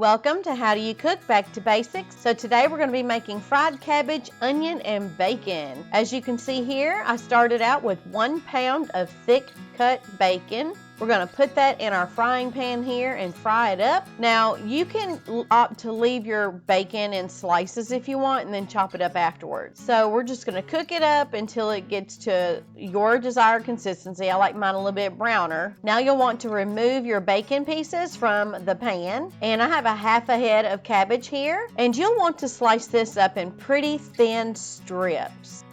Welcome to How Do You Cook Back to Basics. So today we're going to be making fried cabbage, onion, and bacon. As you can see here, I started out with 1 pound of thick cut bacon. We're going to put that in our frying pan here and fry it up. Now you can opt to leave your bacon in slices if you want and then chop it up afterwards. So we're just going to cook it up until it gets to your desired consistency. I like mine a little bit browner. Now you'll want to remove your bacon pieces from the pan, and I have a half a head of cabbage here, and you'll want to slice this up in pretty thin strips.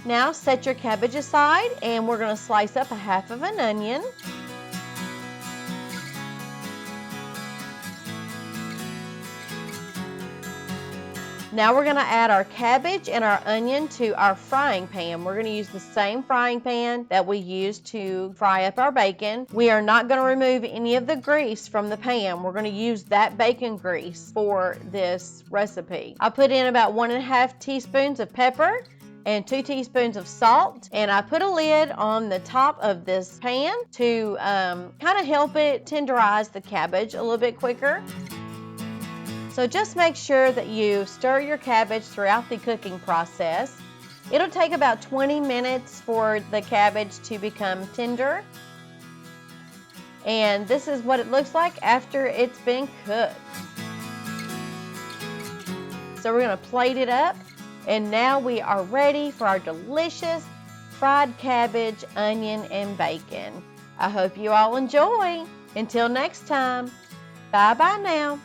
Now set your cabbage aside, and we're going to slice up a half of an onion. Now we're going to add our cabbage and our onion to our frying pan. We're going to use the same frying pan that we used to fry up our bacon. We are not going to remove any of the grease from the pan. We're going to use that bacon grease for this recipe. I put in about 1.5 teaspoons of pepper and 2 teaspoons of salt, and I put a lid on the top of this pan to kind of help it tenderize the cabbage a little bit quicker. So just make sure that you stir your cabbage throughout the cooking process. It'll take about 20 minutes for the cabbage to become tender. And this is what it looks like after it's been cooked. So we're going to plate it up. And now we are ready for our delicious fried cabbage, onion, and bacon. I hope you all enjoy. Until next time, bye-bye now.